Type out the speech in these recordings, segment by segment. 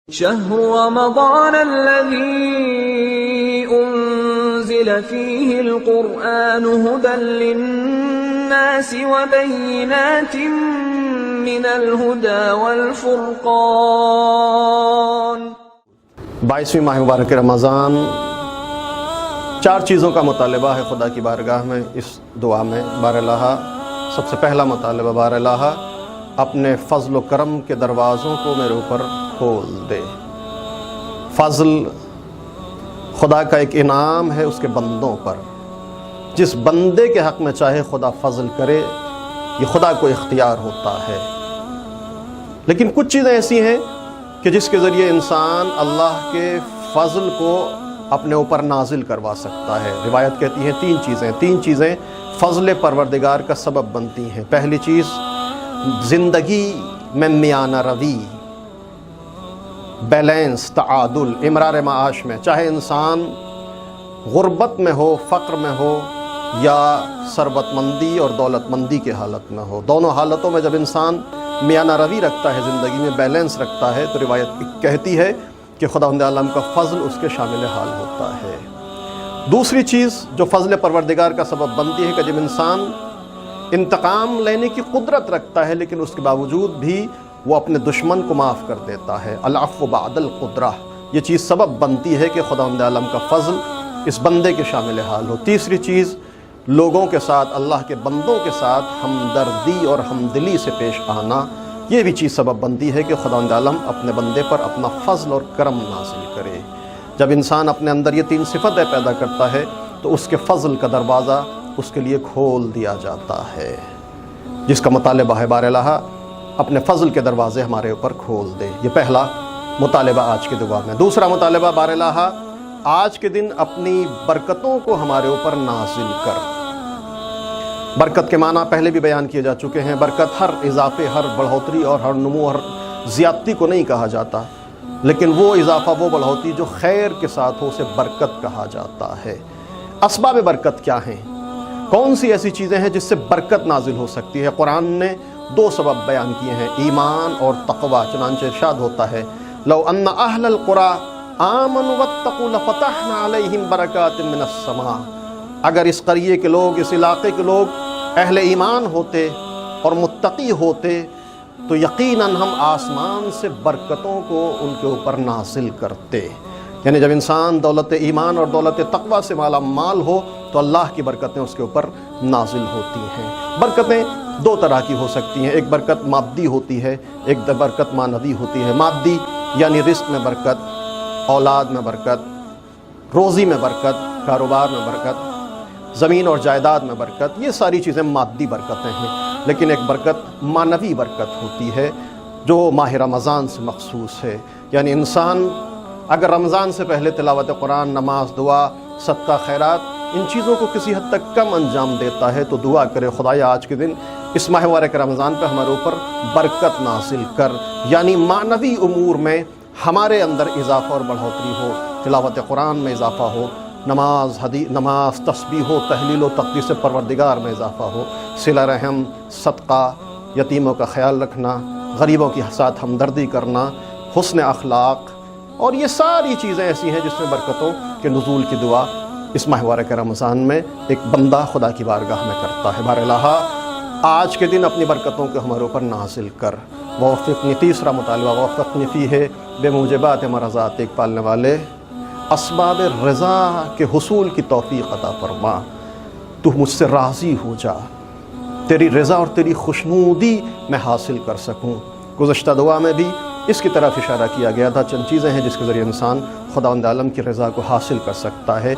شهر رمضان الذي أنزل فيه القرآن هدى للناس وبينات من الهدى والفرقان۔ بائیسویں ماہ مبارک رمضان، چار چیزوں کا مطالبہ ہے خدا کی بارگاہ میں اس دعا میں۔ بار الہ، سب سے پہلا مطالبہ بار الہ اپنے فضل و کرم کے دروازوں کو میرے اوپر کھول دے۔ فضل خدا کا ایک انعام ہے اس کے بندوں پر۔ جس بندے کے حق میں چاہے خدا فضل کرے، یہ خدا کو اختیار ہوتا ہے۔ لیکن کچھ چیزیں ایسی ہیں کہ جس کے ذریعے انسان اللہ کے فضل کو اپنے اوپر نازل کروا سکتا ہے۔ روایت کہتی ہے تین چیزیں فضل پروردگار کا سبب بنتی ہیں۔ پہلی چیز، زندگی میں میانہ روی، بیلنس، تعادل، امرار معاش میں، چاہے انسان غربت میں ہو، فقر میں ہو، یا ثروت مندی اور دولت مندی کے حالت میں ہو، دونوں حالتوں میں جب انسان میانہ روی رکھتا ہے، زندگی میں بیلنس رکھتا ہے، تو روایت کہتی ہے کہ خداوند عالم کا فضل اس کے شامل حال ہوتا ہے۔ دوسری چیز جو فضل پروردگار کا سبب بنتی ہے کہ جب انسان انتقام لینے کی قدرت رکھتا ہے لیکن اس کے باوجود بھی وہ اپنے دشمن کو معاف کر دیتا ہے، العفو بعد القدرہ، یہ چیز سبب بنتی ہے کہ خداوند عالم کا فضل اس بندے کے شامل حال ہو۔ تیسری چیز، لوگوں کے ساتھ، اللہ کے بندوں کے ساتھ ہمدردی اور ہمدلی سے پیش آنا، یہ بھی چیز سبب بنتی ہے کہ خداوند عالم اپنے بندے پر اپنا فضل اور کرم نازل کرے۔ جب انسان اپنے اندر یہ تین صفتیں پیدا کرتا ہے تو اس کے فضل کا دروازہ اس کے لیے کھول دیا جاتا ہے، جس کا مطالبہ ہے بار الہ اپنے فضل کے دروازے ہمارے اوپر کھول دے۔ یہ پہلا مطالبہ آج کی دعا میں۔ دوسرا مطالبہ بار الہ آج کے دن اپنی برکتوں کو ہمارے اوپر نازل کر۔ برکت کے معنی پہلے بھی بیان کیے جا چکے ہیں۔ برکت ہر اضافے، ہر بڑھوتری اور ہر نمو، ہر زیادتی کو نہیں کہا جاتا، لیکن وہ اضافہ، وہ بڑھوتری جو خیر کے ساتھ ہو، اسے برکت کہا جاتا ہے۔ اسباب برکت کیا ہیں؟ کون سی ایسی چیزیں ہیں جس سے برکت نازل ہو سکتی ہے؟ قرآن نے دو سبب بیان کیے ہیں، ایمان اور تقوی۔ چنانچہ ارشاد ہوتا ہے، لو ان اہل القری آمنوا واتقوا لفتحنا علیہم برکات من السماء۔ اگر اس قریے کے لوگ، اس علاقے کے لوگ اہل ایمان ہوتے اور متقی ہوتے تو یقیناً ہم آسمان سے برکتوں کو ان کے اوپر نازل کرتے۔ یعنی جب انسان دولت ایمان اور دولت تقوی سے مالا مال ہو تو اللہ کی برکتیں اس کے اوپر نازل ہوتی ہیں۔ برکتیں دو طرح کی ہو سکتی ہیں، ایک برکت مادی ہوتی ہے، ایک برکت معنوی ہوتی ہے۔ مادی یعنی رزق میں برکت، اولاد میں برکت، روزی میں برکت، کاروبار میں برکت، زمین اور جائیداد میں برکت، یہ ساری چیزیں مادی برکتیں ہیں۔ لیکن ایک برکت معنوی برکت ہوتی ہے جو ماہ رمضان سے مخصوص ہے۔ یعنی انسان اگر رمضان سے پہلے تلاوت قرآن، نماز، دعا، صدقہ، خیرات، ان چیزوں کو کسی حد تک کم انجام دیتا ہے تو دعا کرے، خدایا آج کے دن اس ماہ مبارک رمضان پہ ہمارے اوپر برکت نازل کر، یعنی معنوی امور میں ہمارے اندر اضافہ اور بڑھوتری ہو، تلاوت قرآن میں اضافہ ہو، نماز، تسبیح و تحلیل و تقدیس پروردگار میں اضافہ ہو، صلہ رحم، صدقہ، یتیموں کا خیال رکھنا، غریبوں کے ساتھ ہمدردی کرنا، حسن اخلاق، اور یہ ساری چیزیں ایسی ہیں جس میں برکتوں کے نزول کی دعا اس ماہ مبارک رمضان میں ایک بندہ خدا کی بارگاہ میں کرتا ہے۔ بار الہ آج کے دن اپنی برکتوں کو ہمارے اوپر نازل کر۔ وفقنی، تیسرا مطالبہ، وفقنی فیہ بے موجبات مرضات، ایک پالنے والے اسباب رضا کے حصول کی توفیق عطا فرما۔ تو مجھ سے راضی ہو جا، تیری رضا اور تیری خوشنودی میں حاصل کر سکوں۔ گزشتہ دعا میں بھی اس کی طرف اشارہ کیا گیا تھا، چند چیزیں ہیں جس کے ذریعے انسان خداوند عالم کی رضا کو حاصل کر سکتا ہے،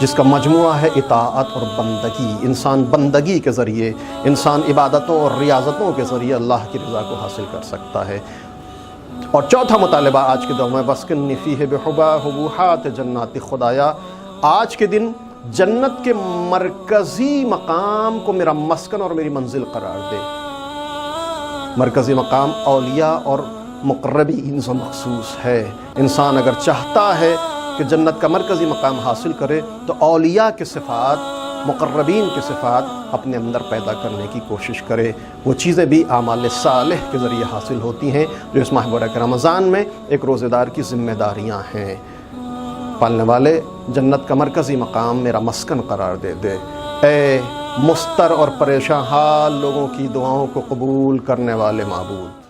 جس کا مجموعہ ہے اطاعت اور بندگی۔ انسان بندگی کے ذریعے، انسان عبادتوں اور ریاضتوں کے ذریعے اللہ کی رضا کو حاصل کر سکتا ہے۔ اور چوتھا مطالبہ آج کے دور میں، واسکنی فیہ بحبوحات جنات، خدایا آج کے دن جنت کے مرکزی مقام کو میرا مسکن اور میری منزل قرار دے۔ مرکزی مقام اولیاء اور مقربین سے مخصوص ہے۔ انسان اگر چاہتا ہے کہ جنت کا مرکزی مقام حاصل کرے تو اولیاء کے صفات مقربین کی صفات اپنے اندر پیدا کرنے کی کوشش کرے۔ وہ چیزیں بھی اعمال صالح کے ذریعے حاصل ہوتی ہیں جو اس ماہ مبارک رمضان میں ایک روزے دار کی ذمہ داریاں ہیں۔ پالنے والے جنت کا مرکزی مقام میرا مسکن قرار دے دے۔ اے مستر اور پریشان حال لوگوں کی دعاؤں کو قبول کرنے والے معبود،